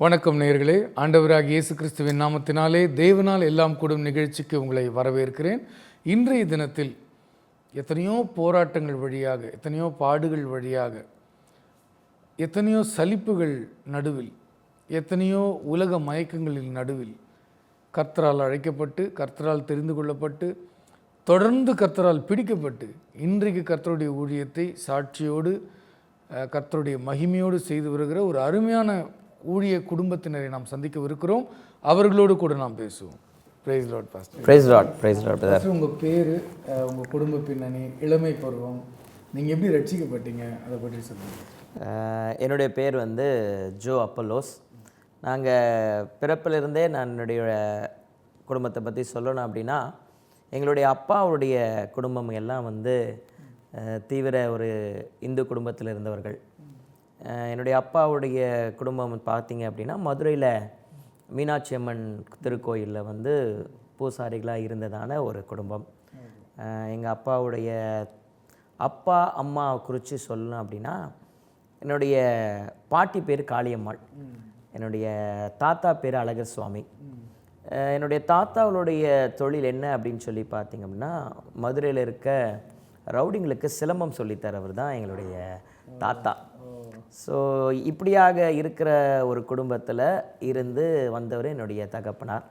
வணக்கம் நேயர்களே, ஆண்டவராகிய இயேசு கிறிஸ்துவின் நாமத்தினாலே தேவனால் எல்லாம் கூடும் நிகழ்ச்சிக்கு உங்களை வரவேற்கிறேன். இன்றைய தினத்தில் எத்தனையோ போராட்டங்கள் வழியாக, எத்தனையோ பாடுகள் வழியாக, எத்தனையோ சலிப்புகள் நடுவில், எத்தனையோ உலக மயக்கங்களின் நடுவில் கர்த்தரால் அழைக்கப்பட்டு, கர்த்தரால் தெரிந்து கொள்ளப்பட்டு, தொடர்ந்து கர்த்தரால் பிடிக்கப்பட்டு, இன்றைக்கு கர்த்தருடைய ஊழியத்தை சாட்சியோடு கர்த்தருடைய மகிமையோடு செய்து வருகிற ஒரு அருமையான ஊழிய குடும்பத்தினரை நாம் சந்திக்கவிருக்கிறோம். அவர்களோடு கூட நாம் பேசுவோம். Praise lord pastor. Praise lord. Praise lord brother. உங்கள் பேர், உங்கள் குடும்ப பின்னணி, இளமை பருவம், நீங்கள் எப்படி ரட்சிக்கப்பட்டீங்க, அதை பற்றி சொல்லுங்கள். என்னுடைய பேர் வந்து ஜோ அப்பல்லோஸ். நாங்கள் பிறப்பிலிருந்தே நான் என்னுடைய குடும்பத்தை பற்றி சொல்லணும் அப்படின்னா, எங்களுடைய அப்பாவுடைய குடும்பம் எல்லாம் வந்து தீவிர ஒரு இந்து குடும்பத்தில் இருந்தவர்கள். என்னுடைய அப்பாவுடைய குடும்பம் பார்த்தீங்க அப்படின்னா, மதுரையில் மீனாட்சி அம்மன் திருக்கோயிலில் வந்து பூசாரிகளாக இருந்ததான ஒரு குடும்பம். எங்கள் அப்பாவுடைய அப்பா அம்மா குறித்து சொல்லணும் அப்படின்னா, என்னுடைய பாட்டி பேர் காளியம்மாள், என்னுடைய தாத்தா பேர் அழகர் சுவாமி. என்னுடைய தாத்தாவுடைய தொழில் என்ன அப்படின்னு சொல்லி பார்த்திங்க அப்படின்னா, மதுரையில் இருக்க ரவுடிங்களுக்கு சிலம்பம் சொல்லித்தரவர் தான் எங்களுடைய தாத்தா. ஸோ இப்படியாக இருக்கிற ஒரு குடும்பத்தில் இருந்து வந்தவர் என்னுடைய தகப்பனார்.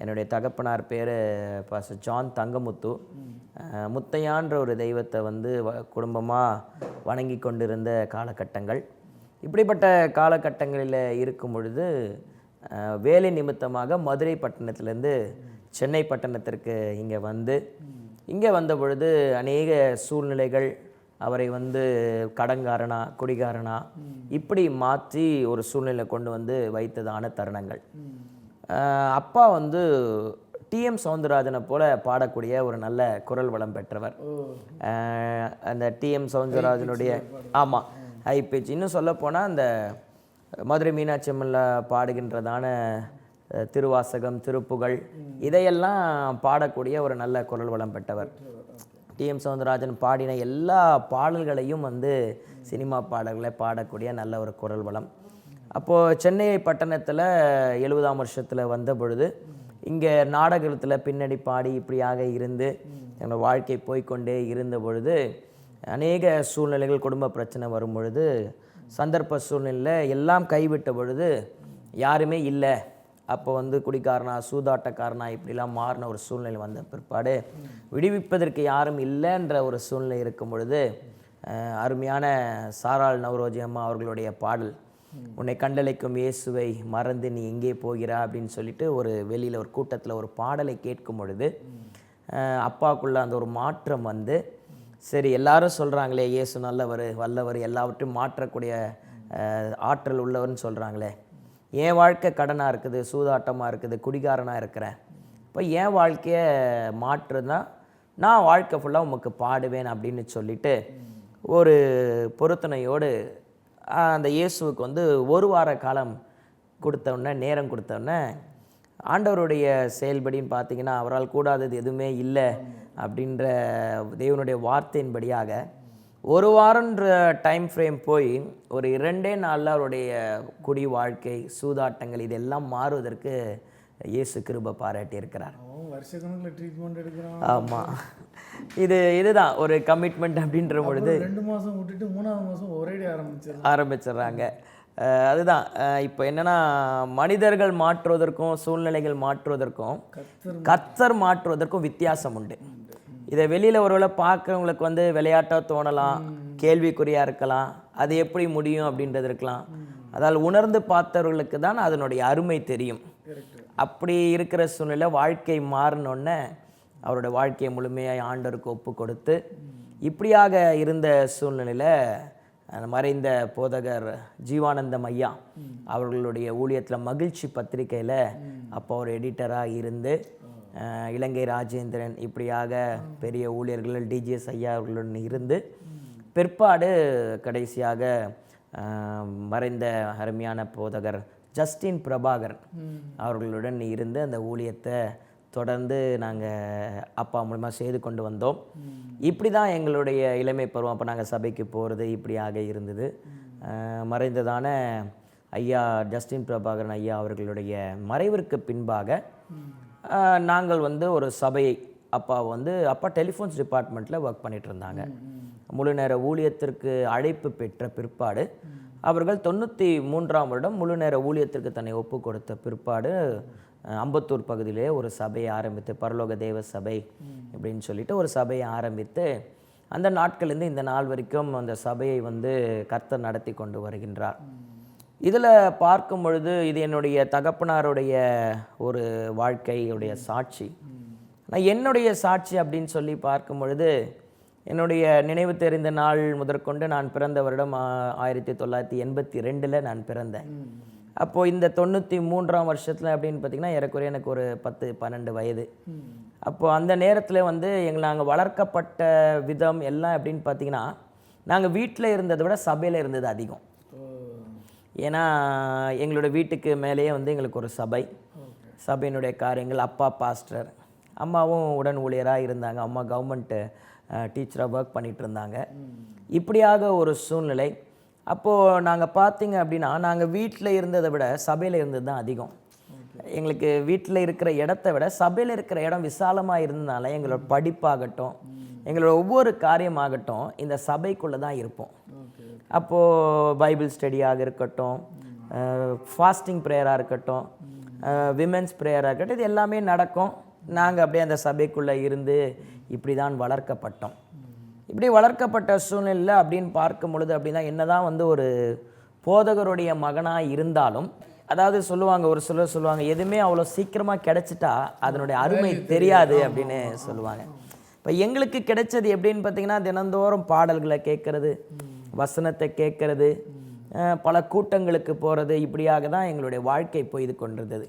என்னுடைய தகப்பனார் பேர் பாஸ்டர் ஜான் தங்கமுத்து. முத்தையான்ற ஒரு தெய்வத்தை வந்து குடும்பமாக வணங்கி கொண்டிருந்த காலகட்டங்கள். இப்படிப்பட்ட காலகட்டங்களில் இருக்கும் பொழுது வேலை நிமித்தமாக மதுரை பட்டணத்திலேருந்து சென்னை பட்டணத்திற்கு இங்கே வந்த பொழுது அநேக சூழ்நிலைகள் அவரை வந்து கடங்காரனா குடிகாரனா இப்படி மாற்றி ஒரு சூழ்நிலை கொண்டு வந்து வைத்ததான தருணங்கள். அப்பா வந்து டிஎம் சௌந்தரராஜனை போல பாடக்கூடிய ஒரு நல்ல குரல் வளம் பெற்றவர். அந்த டிஎம் சௌந்தரராஜனுடைய ஆமாம் ஹை பிச், இன்னும் சொல்லப்போனால் அந்த மதுரை மீனாட்சி அம்மனில் பாடுகின்றதான திருவாசகம், திருப்புகழ் இதையெல்லாம் பாடக்கூடிய ஒரு நல்ல குரல் வளம் பெற்றவர். டிஎம் சௌந்தரராஜன் பாடின எல்லா பாடல்களையும் வந்து சினிமா பாடல்களை பாடக்கூடிய நல்ல ஒரு குரல் வளம். அப்போது சென்னை பட்டணத்தில் 70ஆம் வருஷத்தில் வந்த பொழுது இங்கே நாடகத்தில் பின்னணி பாடி இப்படியாக இருந்து என்னோடய வாழ்க்கை போய்கொண்டே இருந்த பொழுது அநேக சூழ்நிலைகள், குடும்ப பிரச்சனை வரும் பொழுது, சந்தர்ப்ப சூழ்நிலையில் எல்லாம் கைவிட்ட பொழுது யாருமே இல்லை. அப்போ வந்து குடிக்காரனா சூதாட்டக்காரனா இப்படிலாம் மாறின ஒரு சூழ்நிலை வந்த பிற்பாடு விடுவிப்பதற்கு யாரும் இல்லைன்ற ஒரு சூழ்நிலை இருக்கும் பொழுது அருமையான சாராள் நவரோஜி அம்மா அவர்களுடைய பாடல், உன்னை கண்டளைக்கும் இயேசுவை மறந்து நீ எங்கே போகிறா அப்படின்னு சொல்லிட்டு ஒரு வெளியில் ஒரு கூட்டத்தில் ஒரு பாடலை கேட்கும் பொழுது அப்பாவுக்குள்ள அந்த ஒரு மாற்றம் வந்து, சரி எல்லாரும் சொல்கிறாங்களே இயேசு நல்லவர் வல்லவர் எல்லாவற்றையும் மாற்றக்கூடிய ஆற்றல் உள்ளவர்னு சொல்கிறாங்களே, என் வாழ்க்கை கடனாக இருக்குது, சூதாட்டமாக இருக்குது, குடிகாரனாக இருக்கிறேன், இப்போ என் வாழ்க்கையை மாற்றுனா நான் வாழ்க்கை ஃபுல்லாக உமக்கு பாடுவேன் அப்படின்னு சொல்லிட்டு ஒரு பொருத்தனையோடு அந்த இயேசுவுக்கு வந்து ஒரு வார காலம் கொடுத்தோடனே, நேரம் கொடுத்தோடனே, ஆண்டவருடைய செயல்படின்னு பார்த்திங்கன்னா அவரால் கூடாதது எதுவுமே இல்லை அப்படின்ற தேவனுடைய வார்த்தையின்படியாக ஒரு வாரன்ற டைம் ஃப்ரேம் போய் ஒரு 2 நாளில் அவருடைய குடி வாழ்க்கை, சூதாட்டங்கள் இதெல்லாம் மாறுவதற்கு இயேசு கிருபை பாராட்டி இருக்கிறார். வருஷக்கணக்கில் ட்ரீட்மெண்ட் எடுக்கிறோம். ஆமாம், இதுதான் ஒரு கமிட்மெண்ட் அப்படின்ற பொழுது 2 மாதம் விட்டுட்டு 3ஆவது மாதம் ஒரே ஆரம்பிச்சிடுறாங்க. அதுதான் இப்போ என்னென்னா, மனிதர்கள் மாற்றுவதற்கும் சூழ்நிலைகள் மாற்றுவதற்கும் கர்த்தர் மாற்றுவதற்கும் வித்தியாசம் உண்டு. இதை வெளியில் ஒருவேளை பார்க்குறவங்களுக்கு வந்து விளையாட்டாக தோணலாம், கேள்விக்குறியாக இருக்கலாம், அது எப்படி முடியும் அப்படின்றது இருக்கலாம். அதால் உணர்ந்து பார்த்தவர்களுக்கு தான் அதனுடைய அருமை தெரியும். அப்படி இருக்கிற சூழ்நிலை வாழ்க்கை மாறினோடனே அவரோட வாழ்க்கையை முழுமையாக ஆண்டவருக்கு ஒப்பு கொடுத்து இப்படியாக இருந்த சூழ்நிலையில் மறைந்த போதகர் ஜீவானந்தம் ஐயா அவர்களுடைய ஊழியத்தில் மகிழ்ச்சி பத்திரிக்கையில் அப்போ ஒரு எடிட்டராக இருந்து இலங்கை ராஜேந்திரன் இப்படியாக பெரிய ஊழியர்கள் டிஜிஎஸ் ஐயா அவர்களுடன் இருந்து பிற்பாடு கடைசியாக மறைந்த அருமையான போதகர் ஜஸ்டின் பிரபாகர் அவர்களுடன் இருந்து அந்த ஊழியத்தை தொடர்ந்து நாங்கள் அப்பா மூலமாக செய்து கொண்டு வந்தோம். இப்படி தான் எங்களுடைய இளமை பருவம். அப்போ நாங்கள் சபைக்கு போகிறது இப்படியாக இருந்தது. மறைந்ததான ஐயா ஜஸ்டின் பிரபாகரன் ஐயா அவர்களுடைய மறைவிற்கு பின்பாக நாங்கள் வந்து ஒரு சபையை அப்பா டெலிஃபோன்ஸ் டிபார்ட்மெண்ட்டில் ஒர்க் பண்ணிகிட்டு இருந்தாங்க. முழு நேர ஊழியத்திற்கு அழைப்பு பெற்ற பிற்பாடு அவர்கள் 93ஆம் வருடம் முழு நேர ஊழியத்திற்கு தன்னை ஒப்பு கொடுத்த பிற்பாடு அம்பத்தூர் பகுதியிலே ஒரு சபையை ஆரம்பித்து பரலோக தேவ சபை அப்படின்னு சொல்லிட்டு ஒரு சபையை ஆரம்பித்து அந்த நாட்கள்லேருந்து இந்த நாள் வரைக்கும் அந்த சபையை வந்து கர்த்தர் நடத்தி கொண்டு வருகின்றார். இதில் பார்க்கும் பொழுது இது என்னுடைய தகப்பனாருடைய ஒரு வாழ்க்கையுடைய சாட்சி. நான் என்னுடைய சாட்சி அப்படின்னு சொல்லி பார்க்கும் பொழுது என்னுடைய நினைவு தெரிந்த நாள் முதற்கொண்டு நான் பிறந்த வருடம் 1982 நான் பிறந்தேன். அப்போது இந்த 93ஆம் வருஷத்தில் அப்படின்னு பார்த்திங்கன்னா ஏறக்குறைய எனக்கு ஒரு 10-12 வயது. அப்போது அந்த நேரத்தில் வந்து நாங்கள் வளர்க்கப்பட்ட விதம் எல்லாம் எப்படின்னு பார்த்திங்கன்னா நாங்கள் வீட்டில் இருந்ததை விட சபையில் இருந்தது அதிகம். ஏன்னா எங்களோட வீட்டுக்கு மேலேயே வந்து எங்களுக்கு ஒரு சபையினுடைய காரியங்கள், அப்பா பாஸ்டர், அம்மாவும் உடன் ஊழியராக இருந்தாங்க. அம்மா கவர்மெண்ட்டு டீச்சராக ஒர்க் பண்ணிகிட்டு இருந்தாங்க. இப்படியாக ஒரு சூழ்நிலை. அப்போது நாங்கள் பார்த்தீங்க அப்படின்னா நாங்கள் வீட்டில் இருந்ததை விட சபையில் இருந்தது தான் அதிகம். எங்களுக்கு வீட்டில் இருக்கிற இடத்த விட சபையில் இருக்கிற இடம் விசாலமாக இருந்ததுனால எங்களோட படிப்பாகட்டும், எங்களோட ஒவ்வொரு காரியமாகட்டும் இந்த சபைக்குள்ளே தான் இருப்போம். அப்போது பைபிள் ஸ்டடியாக இருக்கட்டும், ஃபாஸ்டிங் ப்ரேயராக இருக்கட்டும், விமென்ஸ் ப்ரேயராக இருக்கட்டும், இது எல்லாமே நடக்கும். நாங்கள் அப்படியே அந்த சபைக்குள்ளே இருந்து இப்படி தான் வளர்க்கப்பட்டோம். இப்படி வளர்க்கப்பட்ட சூழ்நிலை அப்படின்னு பார்க்கும் பொழுது அப்படின்னா என்னதான் வந்து ஒரு போதகருடைய மகனாக இருந்தாலும், அதாவது சொல்லுவாங்க, ஒரு சிலர் சொல்லுவாங்க, எதுவுமே அவ்வளோ சீக்கிரமாக கிடைச்சிட்டா அதனுடைய அருமை தெரியாது அப்படின்னு சொல்லுவாங்க. இப்போ எங்களுக்கு கிடைச்சது எப்படின்னு பார்த்தீங்கன்னா தினந்தோறும் பாடல்களை கேட்கறது, வசனத்தை கேட்கறது, பல கூட்டங்களுக்கு போகிறது, இப்படியாக தான் எங்களுடைய வாழ்க்கை போய்து கொண்டிருந்தது.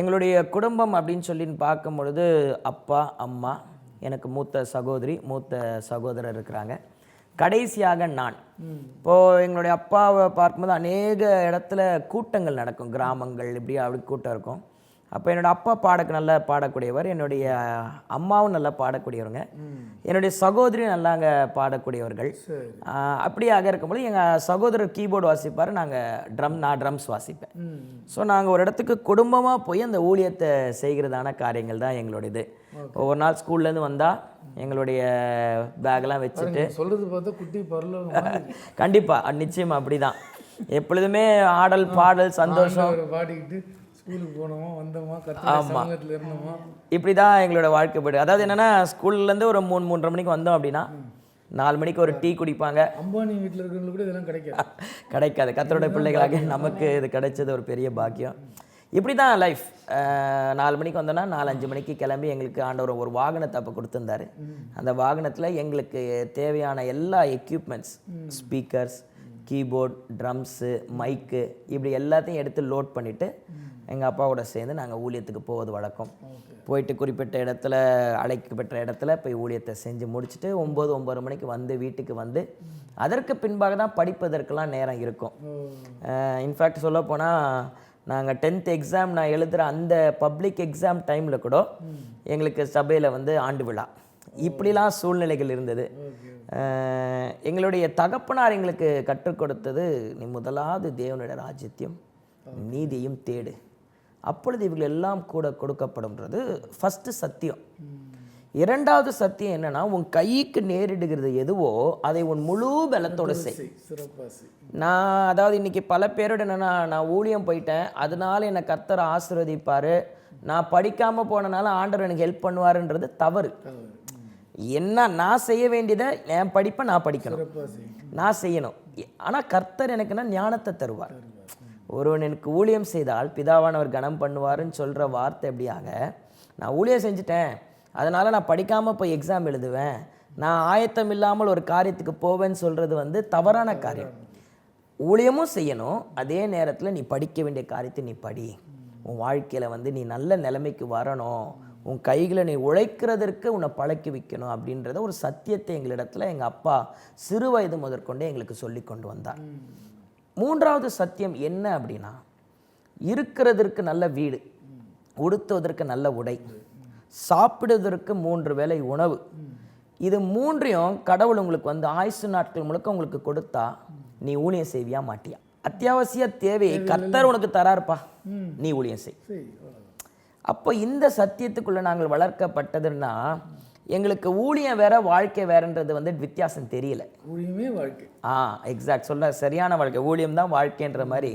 எங்களுடைய குடும்பம் அப்படின்னு சொல்லி பார்க்கும் பொழுது அப்பா, அம்மா, எனக்கு மூத்த சகோதரி, மூத்த சகோதரர் இருக்கிறாங்க, கடைசியாக நான். இப்போது எங்களுடைய அப்பாவை பார்க்கும்போது அநேக இடத்துல கூட்டங்கள் நடக்கும், கிராமங்கள் இப்படி அப்படி கூட்டம் இருக்கும். அப்போ என்னோடய அப்பா நல்லா பாடக்கூடியவர், என்னுடைய அம்மாவும் நல்லா பாடக்கூடியவங்க, என்னுடைய சகோதரியும் நல்லாங்க பாடக்கூடியவர்கள். அப்படியாக இருக்கும்போது எங்கள் சகோதரர் கீபோர்டு வாசிப்பார், நான் ட்ரம்ஸ் வாசிப்பேன். ஸோ நாங்கள் ஒரு இடத்துக்கு குடும்பமாக போய் அந்த ஊழியத்தை செய்கிறதான காரியங்கள் தான் எங்களுடைய இது. ஒவ்வொரு நாள் ஸ்கூல்லேருந்து வந்தால் எங்களுடைய பேக்கெல்லாம் வச்சுட்டு சொல்கிறது பார்த்தா குட்டி பரலோகம். கண்டிப்பாக நிச்சயமாக அப்படி தான். எப்பொழுதுமே ஆடல் பாடல் சந்தோஷம் பாடிக்கிட்டு ஸ்கூலுக்கு போனோமா வந்தோமா, சமூகத்தில் இருந்தோமா, இப்படி தான் எங்களோட வாழ்க்கை போய்ட்டு. அதாவது என்னென்னா ஸ்கூல்லேருந்து ஒரு 3-3:30 மணிக்கு வந்தோம் அப்படின்னா 4 மணிக்கு ஒரு டீ குடிப்பாங்க. அம்பானி வீட்டில் இருக்கிறவங்களுக்கு கூட இதெல்லாம் கிடைக்காது. கர்த்தருடைய பிள்ளைகளாக நமக்கு இது கிடைச்சது ஒரு பெரிய பாக்கியம். இப்படி தான் லைஃப். 4 மணிக்கு வந்தோன்னா 4-5 மணிக்கு கிளம்பி எங்களுக்கு ஆண்டவர் ஒரு வாகனத்தை அப்போ கொடுத்துருந்தாரு. அந்த வாகனத்தில் எங்களுக்கு தேவையான எல்லா எக்யூப்மெண்ட்ஸ், ஸ்பீக்கர்ஸ், கீபோர்ட், ட்ரம்ஸு, மைக்கு, இப்படி எல்லாத்தையும் எடுத்து லோட் பண்ணிவிட்டு எங்கள் அப்பாவோட சேர்ந்து நாங்கள் ஊழியத்துக்கு போவது வழக்கம். போயிட்டு குறிப்பிட்ட இடத்துல, அழைக்கப்பட்ட இடத்துல போய் ஊழியத்தை செஞ்சு முடிச்சுட்டு 9-9:30 மணிக்கு வந்து வீட்டுக்கு வந்து அதற்கு பின்பாக தான் படிப்பதற்கெல்லாம் நேரம் இருக்கும். இன்ஃபேக்ட் சொல்ல போனால் நாங்கள் 10th எக்ஸாம் நான் எழுதுகிற அந்த பப்ளிக் எக்ஸாம் டைமில் கூட எங்களுக்கு சபையில் வந்து ஆண்டு விழா, இப்படிலாம் சூழ்நிலைகள் இருந்தது. எங்களுடைய தகப்பனார் எங்களுக்கு கற்றுக் கொடுத்தது, நீ முதலாவது தேவனுடைய ராஜ்யத்தையும் நீதியையும் தேடு, அப்பொழுது இவர்கள் எல்லாம் கூட கொடுக்கப்படும்ன்றது ஃபஸ்ட்டு சத்தியம். 2வது சத்தியம் என்னன்னா, உன் கைக்கு நேரிடுகிறது எதுவோ அதை உன் முழு பலத்தோடு செய். நான் அதாவது இன்னைக்கு பல பேரோட என்னன்னா, நான் ஊழியம் போயிட்டேன் அதனால என்னை கர்த்தர் ஆசீர்வதிப்பார், நான் படிக்காமல் போனனால ஆண்டவர் எனக்கு ஹெல்ப் பண்ணுவாருன்றது தவறு. என்ன நான் செய்ய வேண்டியதை என் படிப்பை நான் படிக்கணும், சிறப்பாக செய்யும். நான் செய்யணும். ஆனால் கர்த்தர் எனக்குன்னா ஞானத்தை தருவார். ஒருவன் எனக்கு ஊழியம் செய்தால் பிதாவானவர் கனம் பண்ணுவாருன்னு சொல்கிற வார்த்தை எப்படியாக, நான் ஊழியம் செஞ்சுட்டேன் அதனால் நான் படிக்காமல் போய் எக்ஸாம் எழுதுவேன், நான் ஆயத்தம் இல்லாமல் ஒரு காரியத்துக்கு போவேன்னு சொல்கிறது வந்து தவறான காரியம். ஊழியமும் செய்யணும், அதே நேரத்தில் நீ படிக்க வேண்டிய காரியத்தை நீ படி. உன் வாழ்க்கையில் வந்து நீ நல்ல நிலைமைக்கு வரணும், உன் கைகளை நீ உழைக்கிறதற்கு உன்னை பழக்கி வைக்கணும் அப்படின்றத ஒரு சத்தியத்தை எங்களிடத்துல எங்கள் அப்பா சிறு வயது முதற்கொண்டே எங்களுக்கு சொல்லி கொண்டு வந்தார். மூன்றாவது சத்தியம் என்ன அப்படின்னா, இருக்கிறதற்கு நல்ல வீடு, உடுத்துவதற்கு நல்ல உடை, சாப்பிடுவதற்கு 3 வேளை உணவு, இது மூன்றையும் கடவுள் உங்களுக்கு வந்து ஆயுசு நாட்கள் முழுக்க உங்களுக்கு கொடுத்தா நீ ஊழியம் செய்வியா மாட்டியா? அத்தியாவசிய தேவையை கர்த்தர் உனக்கு தராருப்பா, நீ ஊழியம் செய். அப்போ இந்த சத்தியத்துக்குள்ள நாங்கள் வளர்க்கப்பட்டதுன்னா எங்களுக்கு ஊழியம் வேற வாழ்க்கை வேறன்றது வந்து வித்தியாசம் தெரியல. ஊழியமே வாழ்க்கை. எக்ஸாக்ட், சொல்ல சரியான வாழ்க்கை, ஊழியம் தான் வாழ்க்கைன்ற மாதிரி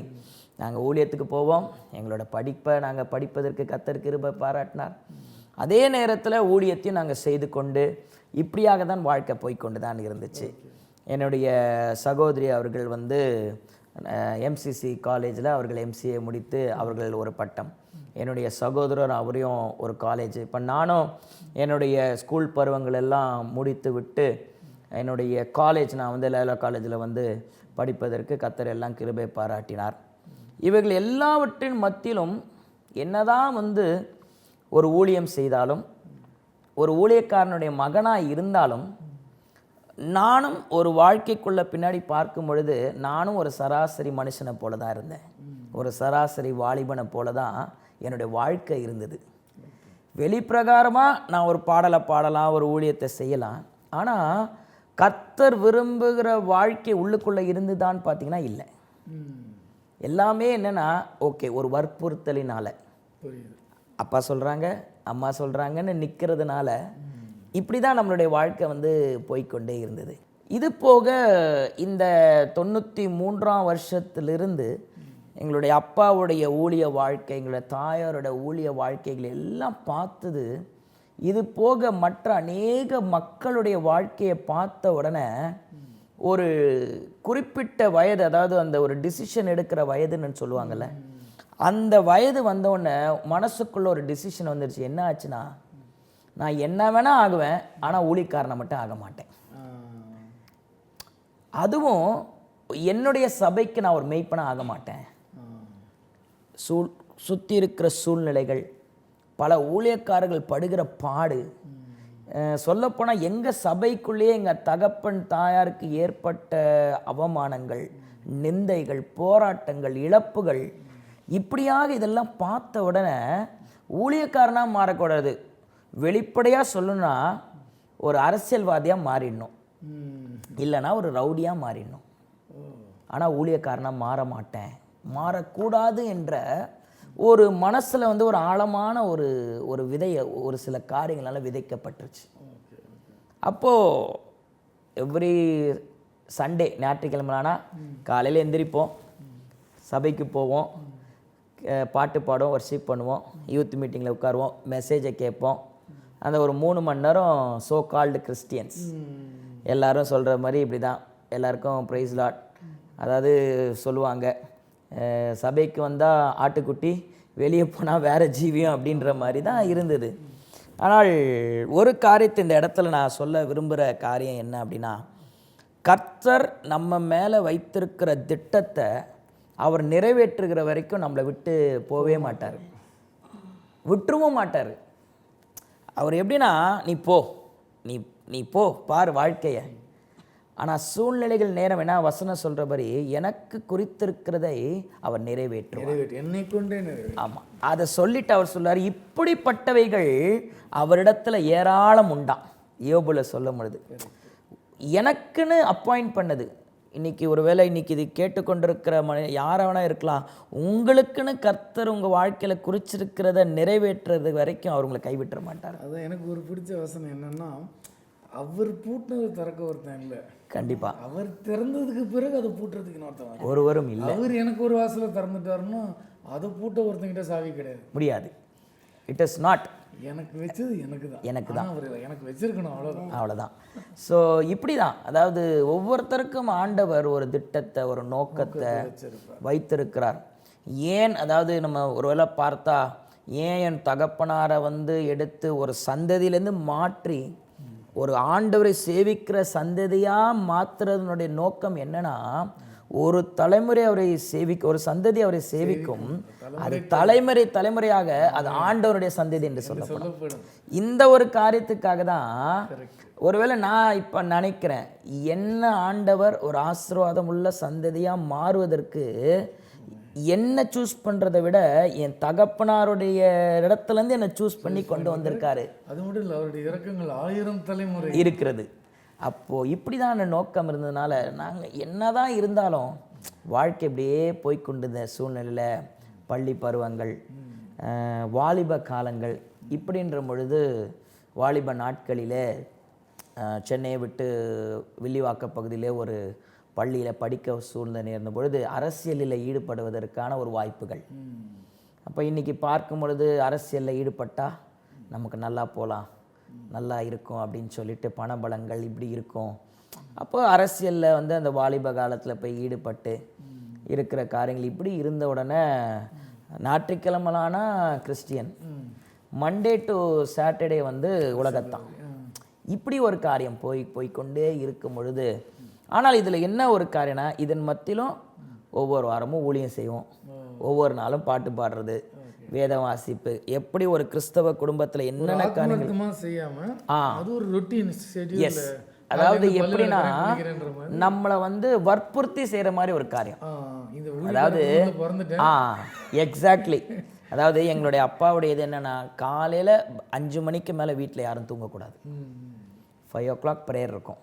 நாங்கள் ஊழியத்துக்கு போவோம். எங்களோட படிப்பை நாங்கள் படிப்பதற்கு கர்த்தர் கிருபை பாராட்டினார். அதே நேரத்தில் ஊழியத்தையும் நாங்கள் செய்து கொண்டு இப்படியாக தான் வாழ்க்கை போய்கொண்டு தான் இருந்துச்சு. என்னுடைய சகோதரி அவர்கள் வந்து எம்சிசி காலேஜில் அவர்கள் எம்சிஏ முடித்து அவர்கள் ஒரு பட்டம், என்னுடைய சகோதரர் அவரையும் ஒரு காலேஜ். இப்போ நானும் என்னுடைய ஸ்கூல் பருவங்கள் எல்லாம் முடித்து விட்டு என்னுடைய காலேஜ், நான் வந்து லேலா காலேஜில் வந்து படிப்பதற்கு கர்த்தர் எல்லாம் கிருபை பாராட்டினார். இவர்கள் எல்லாவற்றின் மத்தியிலும் என்னதான் வந்து ஒரு ஊழியம் செய்தாலும், ஒரு ஊழியக்காரனுடைய மகனாக இருந்தாலும், நானும் ஒரு வாழ்க்கைக்குள்ள பின்னாடி பார்க்கும் பொழுது நானும் ஒரு சராசரி மனுஷனை போல தான் இருந்தேன். ஒரு சராசரி வாலிபனை போல தான் என்னுடைய வாழ்க்கை இருந்தது. வெளிப்பிரகாரமாக நான் ஒரு பாடலை பாடலாம், ஒரு ஊழியத்தை செய்யலாம், ஆனால் கர்த்தர் விரும்புகிற வாழ்க்கை உள்ளுக்குள்ளே இருந்துதான்னு பார்த்தீங்கன்னா இல்லை. எல்லாமே என்னென்னா ஓகே, ஒரு வற்புறுத்தலினால் அப்பா சொல்கிறாங்க அம்மா சொல்கிறாங்கன்னு நிற்கிறதுனால இப்படி தான் நம்மளுடைய வாழ்க்கை வந்து போய்கொண்டே இருந்தது. இது போக இந்த 93ஆம் வருஷத்திலிருந்து எங்களுடைய அப்பாவுடைய ஊழிய வாழ்க்கை, எங்களுடைய தாயாரோட ஊழிய வாழ்க்கைகள் எல்லாம் பார்த்தது. இது போக மற்ற அநேக மக்களுடைய வாழ்க்கையை பார்த்த உடனே ஒரு குறிப்பிட்ட வயது, அதாவது அந்த ஒரு டிசிஷன் எடுக்கிற வயதுன்னு சொல்லுவாங்கள்ல, அந்த வயது வந்தோடனே மனசுக்குள்ள ஒரு டிசிஷன் வந்துடுச்சு. என்ன ஆச்சுன்னா, நான் என்ன வேணா ஆகுவேன், ஆனால் ஊழியக்காரனை மட்டும் ஆக மாட்டேன். அதுவும் என்னுடைய சபைக்கு நான் ஒரு மெய்ப்பனா ஆக மாட்டேன். சுற்றி இருக்கிற சூழ்நிலைகள், பல ஊழியக்காரர்கள் படுகிற பாடு, சொல்லப்போனால் எங்கள் சபைக்குள்ளேயே எங்கள் தகப்பன் தாயாருக்கு ஏற்பட்ட அவமானங்கள், நிந்தைகள், போராட்டங்கள், இழப்புகள், இப்படியாக இதெல்லாம் பார்த்த உடனே ஊழியக்காரனாக மாறக்கூடாது, வெளிப்படையாக சொல்லணும்னா ஒரு அரசியல்வாதியாக மாறிடணும், இல்லைன்னா ஒரு ரவுடியாக மாறிடணும். ஆனால் ஊழியக்காரனாக மாற மாட்டேன், மாறக்கூடாது என்ற ஒரு மனசில் வந்து ஒரு ஆழமான ஒரு விதையை ஒரு சில காரியங்களால் விதைக்கப்பட்டுருச்சு. அப்போது எவ்ரி சண்டே, ஞாயிற்றுக்கிழமைனா காலையில் எந்திரிப்போம், சபைக்கு போவோம், பாட்டு பாடுவோம், வர்ஷிப் பண்ணுவோம், யூத் மீட்டிங்கில் உட்காருவோம், மெசேஜை கேட்போம். அந்த ஒரு 3 மணி நேரம் சோ கால்டு கிறிஸ்டியன்ஸ் எல்லாரும் சொல்கிற மாதிரி இப்படி தான் எல்லாருக்கும் ப்ரைஸ் லாட். அதாவது சொல்லுவாங்க, சபைக்கு வந்தால் ஆட்டுக்குட்டி, வெளியே போனால் வேறு ஜீவியம் அப்படின்ற மாதிரி தான் இருந்தது. ஆனால் ஒரு காரியத்தை இந்த இடத்துல நான் சொல்ல விரும்புகிற காரியம் என்ன அப்படின்னா, கர்த்தர் நம்ம மேலே வைத்திருக்கிற திட்டத்தை அவர் நிறைவேற்றுகிற வரைக்கும் நம்மளை விட்டு போவே மாட்டார், விட்டுருவும் மாட்டார். அவர் எப்படின்னா, நீ போ, நீ போ, பார் வாழ்க்கையை. ஆனால் சூழ்நிலைகள் நேரம் என்ன வசனம் சொல்கிறபடி எனக்கு குறித்திருக்கிறதை அவர் நிறைவேற்றுவார், என்னை கொண்டே. ஆமாம், அதை சொல்லிட்டு அவர் சொல்றார், இப்படிப்பட்டவைகள் அவரிடத்துல ஏராளம் உண்டாம். யோபுல சொல்லும் பொழுது எனக்குன்னு அப்பாயிண்ட் பண்ணது. இன்னைக்கு ஒருவேளை இன்னைக்கு இது கேட்டுக்கொண்டிருக்கிற யாராவனா இருக்கலாம், உங்களுக்குன்னு கர்த்தர் உங்கள் வாழ்க்கையில் குறிச்சிருக்கிறத நிறைவேற்றுறது வரைக்கும் அவர் உங்களை கைவிட்டுற மாட்டார். அதான் எனக்கு ஒரு பிடிச்ச வசனம் என்னன்னா, அவர் பூட்டினது திறக்க ஒருத்தன் இல்லை, கண்டிப்பா அவர் திறந்ததுக்கு பிறகு அதை பூட்டுறதுக்கு இன்னொருத்தன் ஒருவரும் இல்லை. அவர் எனக்கு ஒரு வாசலை திறந்துட்டாருன்னா அதை பூட்ட ஒருத்தங்கிட்ட சாவி கிடையாது, முடியாது. It is not. எனக்கு வச்சது எனக்கு தான் எனக்கு வச்சிருக்கணும், அவ்வளோதான். ஸோ இப்படி தான், அதாவது ஒவ்வொருத்தருக்கும் ஆண்டவர் ஒரு திட்டத்தை, ஒரு நோக்கத்தை வைத்திருக்கிறார். ஏன், அதாவது நம்ம ஒருவேளை பார்த்தா, ஏன் என் தகப்பனாரை எடுத்து ஒரு சந்ததியிலேருந்து மாற்றி ஒரு ஆண்டவரை சேவிக்கிற சந்ததியாக மாற்றுறதுனுடைய நோக்கம் என்னன்னா, ஒரு தலைமுறை அவரை ஒரு சந்ததி அவரை சேவிக்கும், அது தலைமுறையாக அது ஆண்டவருடைய சந்ததி என்று சொல்லப்படும். இந்த ஒரு காரியத்துக்காக தான் ஒருவேளை நான் இப்போ நினைக்கிறேன், என்ன ஆண்டவர் ஒரு ஆசீர்வாதம் உள்ள சந்ததியாக மாறுவதற்கு என்ன சூஸ் பண்ணுறதை விட என் தகப்பனாருடைய இடத்துலேருந்து என்னை சூஸ் பண்ணி கொண்டு வந்திருக்காரு. அது மட்டும் இல்லை, அவருடைய இறக்கங்கள் 1000 தலைமுறை இருக்கிறது. அப்போது இப்படி தான் நோக்கம் இருந்ததுனால நாங்கள் என்ன தான் இருந்தாலும் வாழ்க்கை இப்படியே போய்கொண்டிருந்த சூழ்நிலையில் பள்ளி பருவங்கள், வாலிப காலங்கள், இப்படின்ற பொழுது வாலிப நாட்களில் சென்னையை விட்டு வில்லிவாக்க பகுதியிலே ஒரு பள்ளியில் படிக்க சூழ்நிலை நேர்ந்த பொழுது அரசியலில் ஈடுபடுவதற்கான ஒரு வாய்ப்புகள். அப்போ இன்றைக்கி பார்க்கும் பொழுது அரசியலில் ஈடுபட்டால் நமக்கு நல்லா போகலாம், நல்லா இருக்கும் அப்படின்னு சொல்லிட்டு பணபலங்கள் இப்படி இருக்கும். அப்போ அரசியலில் அந்த வாலிப காலத்தில் போய் ஈடுபட்டு இருக்கிற காரியங்கள் இப்படி இருந்த உடனே ஞாயிற்றுக்கிழமைலானா கிறிஸ்டியன், மண்டே டு சாட்டர்டே உலகத்தான், இப்படி ஒரு காரியம் போய்கொண்டே இருக்கும் பொழுது, ஆனால் இதில் என்ன ஒரு காரியம்னா, இதன் மத்தியிலும் ஒவ்வொரு வாரமும் ஊழியம் செய்வோம், ஒவ்வொரு நாளும் பாட்டு பாடுறது, வேத வாசிப்பு, எப்படி ஒரு கிறிஸ்தவ குடும்பத்தில் என்னென்ன காரியங்கள் செய்யாமல் அது ஒரு ரொட்டீன் ஷெட்யூல். எஸ், அதாவது எப்படின்னா நம்மளை வற்புறுத்தி செய்கிற மாதிரி ஒரு காரியம். அதாவது எக்ஸாக்ட்லி, அதாவது எங்களுடைய அப்பாவுடைய இது என்னென்னா, காலையில் 5 மணிக்கு மேலே வீட்டில் யாரும் தூங்கக்கூடாது. 5 o'clock ப்ரேயர் இருக்கும்.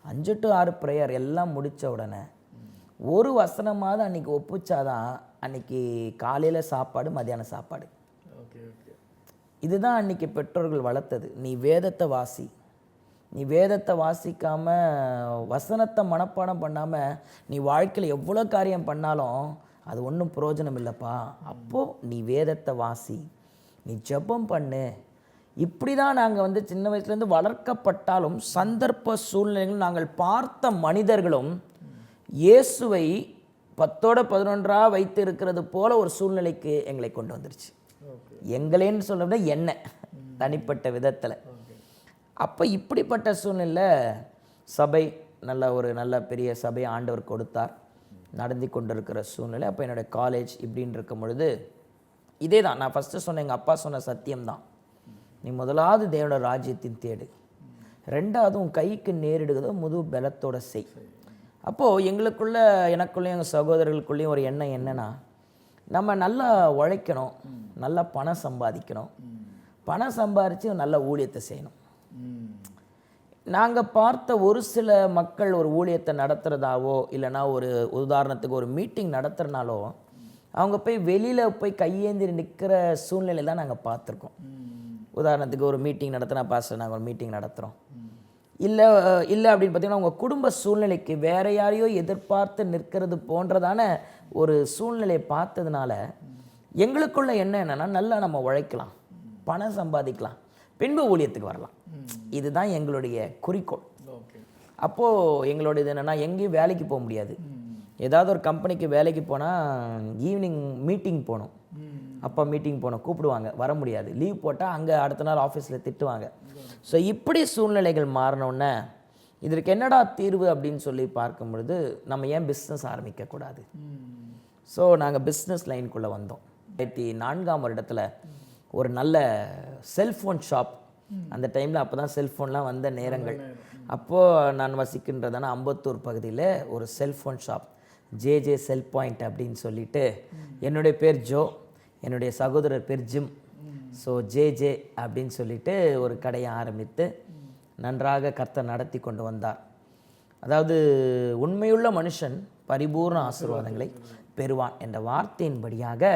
5 to 6 ப்ரேயர் எல்லாம் முடித்த உடனே ஒரு வசனமாவது அன்றைக்கி ஒப்புச்சாதான் அன்றைக்கி காலையில் சாப்பாடு, மத்தியானம் சாப்பாடு. இதுதான் அன்றைக்கி பெற்றோர்கள் வளர்த்தது. நீ வேதத்தை வாசி, நீ வேதத்தை வாசிக்காமல் வசனத்தை மனப்பாடம் பண்ணாமல் நீ வாழ்க்கையில் எவ்வளோ காரியம் பண்ணாலும் அது ஒன்றும் பிரயோஜனம் இல்லைப்பா. அப்போது நீ வேதத்தை வாசி, நீ ஜெபம் பண்ணு. இப்படி தான் நாங்கள் சின்ன வயசுலேருந்து வளர்க்கப்பட்டாலும் சந்தர்ப்ப சூழ்நிலைகள் நாங்கள் பார்த்த மனிதர்களும் இயேசுவை 10ஓட 11 வைத்து இருக்கிறது போல ஒரு சூழ்நிலைக்கு எங்களை கொண்டு வந்துருச்சு. எங்களேன்னு சொல்ல என்ன தனிப்பட்ட விதத்தில். அப்போ இப்படிப்பட்ட சூழ்நிலை சபை நல்ல பெரிய சபை ஆண்டவர் கொடுத்தார், நடந்து கொண்டிருக்கிற சூழ்நிலை. அப்போ என்னுடைய காலேஜ் இப்படின்னு இருக்கும் பொழுது இதே தான் நான் ஃபஸ்ட்டு சொன்னேன், எங்கள் அப்பா சொன்ன சத்தியம்தான். நீ முதலாவது தேவனோட ராஜ்யத்தின் தேடு, ரெண்டாவது உன் கைக்கு நேரிடுகிறதோ முழு பலத்தோட செய். அப்போது எனக்குள்ளேயும் எங்கள் சகோதரர்களுக்குள்ளேயும் ஒரு எண்ணம் என்னென்னா, நம்ம நல்லா உழைக்கணும், நல்லா பணம் சம்பாதிக்கணும், பணம் சம்பாதிச்சு நல்ல ஊழியத்தை செய்யணும். நாங்கள் பார்த்த ஒரு சில மக்கள் ஒரு ஊழியத்தை நடத்துகிறதாவோ இல்லைனா ஒரு உதாரணத்துக்கு ஒரு மீட்டிங் நடத்துகிறனாலோ அவங்க போய் வெளியில் போய் கையேந்தி நிற்கிற சூழ்நிலை தான் நாங்கள் பார்த்துருக்கோம். உதாரணத்துக்கு ஒரு மீட்டிங் நடத்தினா, பாஸ்டர் நாங்கள் ஒரு மீட்டிங் நடத்துகிறோம், இல்லை அப்படின்னு பார்த்தீங்கன்னா உங்கள் குடும்ப சூழ்நிலைக்கு வேறு யாரையோ எதிர்பார்த்து நிற்கிறது போன்றதான ஒரு சூழ்நிலையை பார்த்ததுனால எங்களுக்குள்ள என்னென்னா, நல்லா நம்ம உழைக்கலாம், பணம் சம்பாதிக்கலாம், பின்பு ஊழியத்துக்கு வரலாம். இதுதான் எங்களுடைய குறிக்கோள். அப்போது எங்களுடையது என்னென்னா, எங்கேயும் வேலைக்கு போக முடியாது. ஏதாவது ஒரு கம்பெனிக்கு வேலைக்கு போனால் ஈவினிங் மீட்டிங் போகணும், அப்போ மீட்டிங் போகணும், கூப்பிடுவாங்க, வர முடியாது. லீவ் போட்டால் அங்கே அடுத்த நாள் ஆஃபீஸில் திட்டுவாங்க. ஸோ இப்படி சூழ்நிலைகள் மாறினோன்னே இதற்கு என்னடா தீர்வு அப்படின்னு சொல்லி பார்க்கும் பொழுது, நம்ம ஏன் பிஸ்னஸ் ஆரம்பிக்கக்கூடாது? ஸோ நாங்கள் பிஸ்னஸ் லைனுக்குள்ளே வந்தோம். 2004ஆம் வருடத்தில் ஒரு நல்ல செல்ஃபோன் ஷாப், அந்த டைமில் அப்போ தான் செல்ஃபோன்லாம் வந்த நேரங்கள். அப்போது நான் வசிக்கின்றதான அம்பத்தூர் பகுதியில் ஒரு செல்ஃபோன் ஷாப், ஜேஜே செல் பாயிண்ட் அப்படின்னு சொல்லிட்டு, என்னுடைய பேர் ஜோ, என்னுடைய சகோதரர் பேர் ஜிம். ஸோ ஜேஜே அப்படின்னு சொல்லிட்டு ஒரு கடையை ஆரம்பித்து நன்றாக கர்த்தர் நடத்தி கொண்டு வந்தார். அதாவது உண்மையுள்ள மனுஷன் பரிபூர்ண ஆசீர்வாதங்களை பெறுவான் என்ற வார்த்தையின்படியாக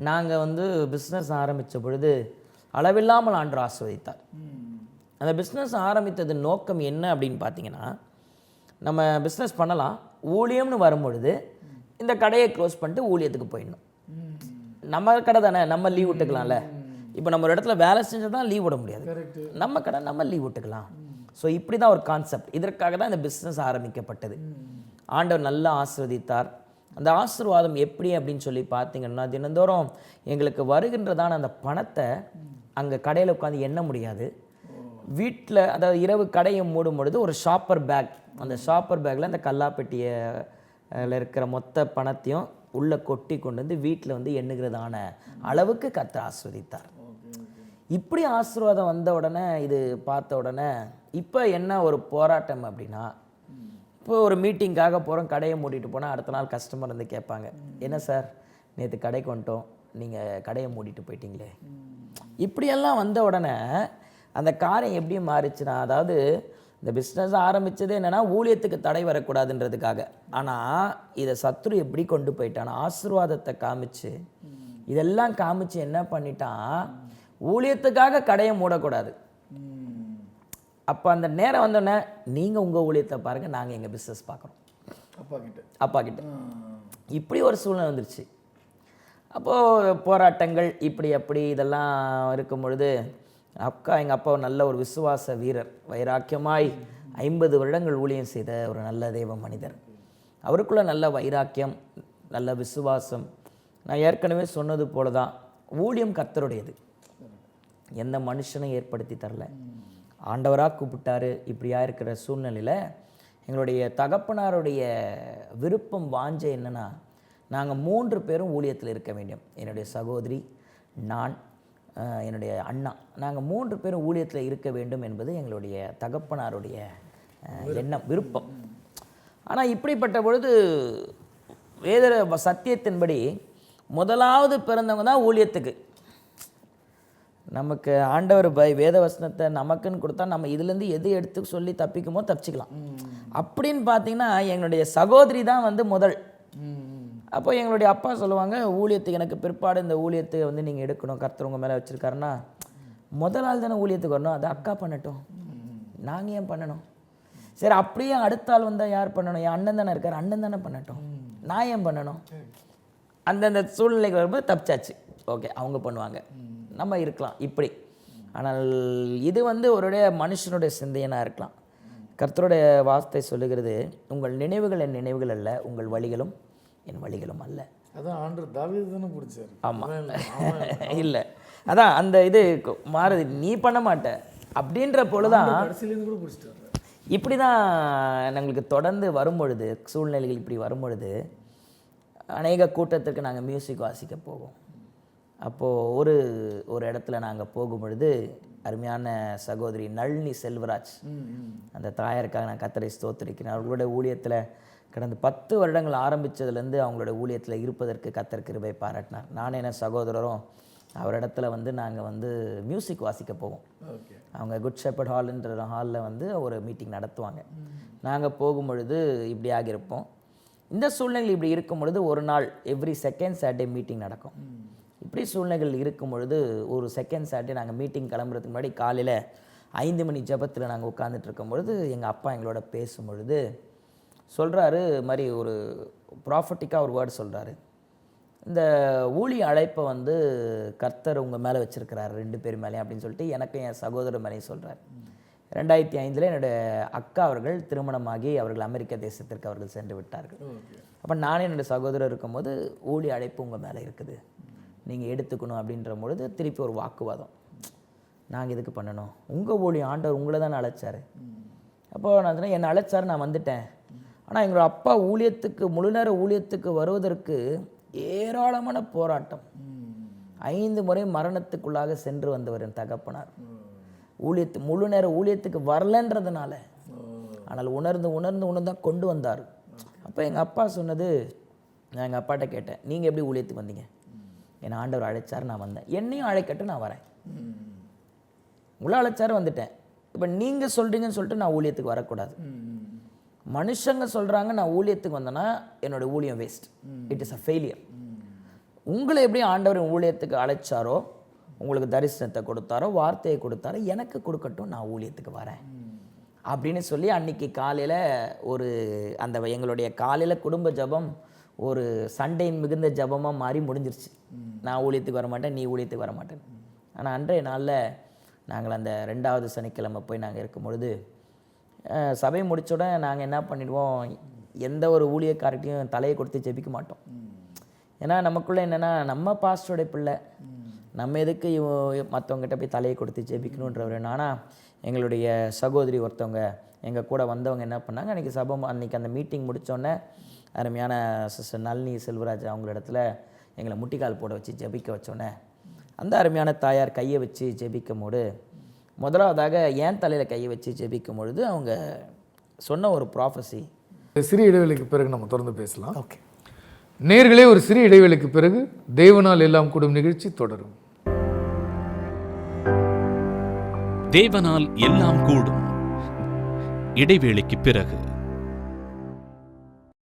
நாங்கள் பிஸ்னஸ் ஆரம்பித்த பொழுது அளவில்லாமல் ஆண்டவர் ஆசீர்வதித்தார். அந்த பிஸ்னஸ் ஆரம்பித்தது நோக்கம் என்ன அப்படின்னு பார்த்தீங்கன்னா, நம்ம பிஸ்னஸ் பண்ணலாம், ஊழியம்னு வரும்பொழுது இந்த கடையை க்ளோஸ் பண்ணிட்டு ஊழியத்துக்கு போயிடணும். நம்ம கடை தானே, நம்ம லீவ் விட்டுக்கலாம்ல. இப்போ நம்ம ஒரு இடத்துல வேலை செஞ்சால் தான் லீவ் விட முடியாது, நம்ம கடை நம்ம லீவ் விட்டுக்கலாம். ஸோ இப்படி தான் ஒரு கான்செப்ட். இதற்காக தான் இந்த பிஸ்னஸ் ஆரம்பிக்கப்பட்டது. ஆண்டவர் நல்லா ஆசீர்வதித்தார். அந்த ஆசீர்வாதம் எப்படி அப்படின்னு சொல்லி பார்த்தீங்கன்னா, தினந்தோறும் எங்களுக்கு வருகின்றதான அந்த பணத்தை அங்கே கடையில் உட்காந்து எண்ண முடியாது. வீட்டில் அதாவது இரவு கடையை மூடும் பொழுது ஒரு ஷாப்பர் பேக், அந்த ஷாப்பர் பேக்கில் அந்த கல்லாப்பெட்டியில் இருக்கிற மொத்த பணத்தையும் உள்ளே கொட்டி கொண்டு வந்து வீட்டில் வந்து எண்ணுகிறதான அளவுக்கு கர்த்தர் ஆசீர்வதித்தார். இப்படி ஆசீர்வாதம் வந்த உடனே இது பார்த்த உடனே இப்போ என்ன ஒரு போராட்டம் அப்படின்னா, இப்போ ஒரு மீட்டிங்காக போகிறோம், கடையை மூடிட்டு போனால் அடுத்த நாள் கஸ்டமர் வந்து கேட்பாங்க, என்ன சார் நேற்று கடைக்கு வந்துட்டோம், நீங்கள் கடையை மூடிட்டு போயிட்டீங்களே. இப்படியெல்லாம் வந்த உடனே அந்த காரியம் எப்படி மாறிச்சுன்னா, அதாவது இந்த பிஸ்னஸ் ஆரம்பித்தது என்னென்னா ஊழியத்துக்கு தடை வரக்கூடாதுன்றதுக்காக. ஆனால் இதை சத்துரு எப்படி கொண்டு போயிட்டான், ஆசீர்வாதத்தை காமிச்சு இதெல்லாம் காமிச்சு என்ன பண்ணிட்டான், ஊழியத்துக்காக கடையை மூடக்கூடாது. அப்போ அந்த நேரம் வந்தோடனே நீங்கள் உங்கள் ஊழியத்தை பாருங்கள், நாங்கள் எங்கள் பிஸ்னஸ் பார்க்குறோம் அப்பா கிட்ட. இப்படி ஒரு சூழ்நிலை வந்துருச்சு. அப்போது போராட்டங்கள் இப்படி அப்படி இதெல்லாம் இருக்கும் பொழுது எங்கள் அப்பா நல்ல ஒரு விசுவாச வீரர், வைராக்கியமாய் 50 வருடங்கள் ஊழியம் செய்த ஒரு நல்ல தெய்வ மனிதர். அவருக்குள்ள நல்ல வைராக்கியம், நல்ல விசுவாசம். நான் ஏற்கனவே சொன்னது போல தான் ஊழியம் கர்த்தருடையது, எந்த மனுஷனும் ஏற்படுத்தி தரல, ஆண்டவராக கூப்பிட்டாரு. இப்படியா இருக்கிற சூழ்நிலையில் எங்களுடைய தகப்பனாருடைய விருப்பம் வாஞ்சை என்னென்னா, நாங்கள் 3 பேரும் ஊழியத்தில் இருக்க வேண்டும். என்னுடைய சகோதரி, நான், என்னுடைய அண்ணா, நாங்கள் 3 பேரும் ஊழியத்தில் இருக்க வேண்டும் என்பது எங்களுடைய தகப்பனாருடைய எண்ணம், விருப்பம். ஆனால் இப்படிப்பட்ட பொழுது வேத சத்தியத்தின்படி முதலாவது பிறந்தவங்க தான் ஊழியத்துக்கு. நமக்கு ஆண்டவர் வேத வசனத்தை நமக்குன்னு கொடுத்தா நம்ம இதுலேருந்து எது எடுத்து சொல்லி தப்பிக்குமோ தப்பிச்சுக்கலாம். அப்படின்னு பார்த்தீங்கன்னா எங்களுடைய சகோதரி தான் வந்து முதல். அப்போ எங்களுடைய அப்பா சொல்லுவாங்க, ஊழியத்துக்கு எனக்கு பிற்பாடு இந்த ஊழியத்தை வந்து நீங்கள் எடுக்கணும், கர்த்தர் உங்கள் மேலே வச்சுருக்காருன்னா முதல் ஆள் தானே ஊழியத்துக்கு வரணும், அது அக்கா பண்ணட்டும், நாங்கள் ஏன் பண்ணணும். சரி அப்படியே அடுத்த ஆள் வந்தால் யார் பண்ணணும், என் அண்ணன் தானே இருக்கார், அண்ணன் தானே பண்ணட்டும், நான் ஏன் பண்ணணும். அந்தந்த சூழ்நிலைக்கு வரும்போது தப்பிச்சாச்சு, ஓகே அவங்க பண்ணுவாங்க, நம்ம இருக்கலாம் இப்படி. ஆனால் இது வந்து ஒருடைய மனுஷனுடைய சிந்தையனாக இருக்கலாம். கர்த்தருடைய வார்த்தை சொல்லுகிறது, உங்கள் நினைவுகள் என் நினைவுகள் அல்ல, உங்கள் வழிகளும் என் வழிகளும் அல்ல. அதான் ஆண்டவர் தாவீது தானே பிடிச்சார். ஆமாம், இல்லை அதான் அந்த இது மாறுது, நீ பண்ண மாட்ட அப்படின்ற பொழுதுதான் கடைசியிலேருந்து கூட பிடிச்சிட்டார். இப்படி தான் எங்களுக்கு தொடர்ந்து வரும்பொழுது, சூழ்நிலைகள் இப்படி வரும்பொழுது அநேக கூட்டத்திற்கு நாங்கள் மியூசிக் வாசிக்க போவோம். அப்போது ஒரு இடத்துல நாங்கள் போகும்பொழுது அருமையான சகோதரி நளினி செல்வராஜ், அந்த தாயாருக்காக நான் கர்த்தரை ஸ்தோத்திரிக்கிறேன். அவர்களுடைய ஊழியத்தில் கடந்த 10 வருடங்கள் ஆரம்பித்ததுலேருந்து அவங்களோட ஊழியத்தில் இருப்பதற்கு கர்த்தர் கிருபை பாராட்டினார். நானும் என் சகோதரரும் அவரிடத்துல வந்து நாங்கள் வந்து மியூசிக் வாசிக்க போவோம். அவங்க குட் ஷெப்பர்ட் ஹால்ன்ற ஹாலில் வந்து ஒரு மீட்டிங் நடத்துவாங்க. நாங்கள் போகும்பொழுது இப்படியாக இருப்போம். இந்த சூழ்நிலைகள் இப்படி இருக்கும் பொழுது ஒரு நாள் எவ்ரி செகண்ட் சாட்டர்டே மீட்டிங் நடக்கும். இப்படி சூழ்நிலைகள் இருக்கும் பொழுது ஒரு செகண்ட் சாட்டர்டே நாங்கள் மீட்டிங் கிளம்புறதுக்கு முன்னாடி காலையில் 5 மணி ஜபத்தில் நாங்கள் உட்காந்துட்டு இருக்கும் பொழுது எங்கள் அப்பா எங்களோட பேசும் பொழுது சொல்கிறாரு, மாதிரி ஒரு ப்ராஃபட்டிக்காக ஒரு வேர்டு சொல்கிறாரு, இந்த ஊழிய அழைப்பை வந்து கர்த்தர் உங்கள் மேலே வச்சுருக்கிறார் 2 பேர் மேலே அப்படின்னு சொல்லிட்டு எனக்கும் என் சகோதரர் மேலேயும் சொல்கிறார். 2005 என்னுடைய அக்கா அவர்கள் திருமணமாகி அவர்கள் அமெரிக்க தேசத்திற்கு அவர்கள் சென்று விட்டார்கள். அப்போ நானே என்னுடைய சகோதரர் இருக்கும்போது ஊழிய அழைப்பு உங்கள் மேலே இருக்குது, நீங்கள் எடுத்துக்கணும் அப்படின்ற பொழுது திருப்பி ஒரு வாக்குவாதம், நாங்கள் இதுக்கு பண்ணணும், உங்கள் ஊழியம் ஆண்டவர் உங்களை தானே அழைச்சார். அப்போது நான் சொன்னேன், என்னை அழைச்சார், நான் வந்துட்டேன். ஆனால் எங்களோட அப்பா ஊழியத்துக்கு முழு நேர ஊழியத்துக்கு வருவதற்கு ஏராளமான போராட்டம், 5 முறை மரணத்துக்குள்ளாக சென்று வந்தவர் என் தகப்பனார். முழு நேர ஊழியத்துக்கு வரலன்றதுனால, ஆனால் உணர்ந்து தான் கொண்டு வந்தார். அப்போ எங்கள் அப்பா சொன்னது, நான் எங்கள் அப்பாட்ட கேட்டேன், நீங்கள் எப்படி ஊழியத்துக்கு வந்தீங்க? என்னை ஆண்டவர் அழைச்சார், நான் வந்தேன். என்னையும் அழைக்கட்டும், நான் வரேன். உள்ள அழைச்சார், வந்துட்டேன். இப்போ நீங்கள் சொல்கிறீங்கன்னு சொல்லிட்டு நான் ஊழியத்துக்கு வரக்கூடாது. மனுஷங்க சொல்கிறாங்க நான் ஊழியத்துக்கு வந்தேன்னா என்னோட ஊழியம் waste, it is a failure. உங்களை எப்படி ஆண்டவர் ஊழியத்துக்கு அழைச்சாரோ, உங்களுக்கு தரிசனத்தை கொடுத்தாரோ, வார்த்தையை கொடுத்தாரோ, எனக்கு கொடுக்கட்டும், நான் ஊழியத்துக்கு வரேன் அப்படின்னு சொல்லி அன்னைக்கு காலையில் அந்த எங்களுடைய காலையில் குடும்ப ஜபம் ஒரு சண்டையின் மிகுந்த ஜபமாக மாறி முடிஞ்சிருச்சு. நான் ஊழியத்துக்கு வர மாட்டேன், நீ ஊழியத்துக்கு வர மாட்டேன். ஆனால் அன்றைய நாளில் நாங்கள் அந்த 2வது சனிக்கிழமை போய் நாங்கள் இருக்கும் பொழுது சபை முடிச்சோட நாங்கள் என்ன பண்ணிடுவோம், எந்த ஒரு ஊழியக்காரர்கிட்டையும் தலையை கொடுத்து ஜெபிக்க மாட்டோம். ஏன்னா நமக்குள்ளே என்னென்னா, நம்ம பாஸ்டருடைய பிள்ளை, நம்ம எதுக்கு மற்றவங்ககிட்ட போய் தலையை கொடுத்து ஜெபிக்கணுன்றவர். ஆனால் எங்களுடைய சகோதரி ஒருத்தவங்க எங்கள் கூட வந்தவங்க என்ன பண்ணாங்க, அன்றைக்கி அந்த மீட்டிங் முடித்தோடனே அருமையான சிஸ்டர் நளினி செல்வராஜ் அவங்களிடத்துல எங்களை முட்டிக்கால் போட வச்சு ஜெபிக்க வச்சோன்னே, அந்த அருமையான தாயார் கையை வச்சு ஜெபிக்கும் போது, முதலாவதாக ஏன் தலையில் கையை வச்சு ஜெபிக்கும் பொழுது அவங்க சொன்ன ஒரு ப்ராஃபஸி. சிறிய இடைவெளிக்கு பிறகு நம்ம தொடர்ந்து பேசலாம். ஓகே நேயர்களே, ஒரு சிறிய இடைவெளிக்கு பிறகு தேவனால் எல்லாம் கூடும் நிகழ்ச்சி தொடரும். தேவனால் எல்லாம் கூடும் இடைவேளைக்கு பிறகு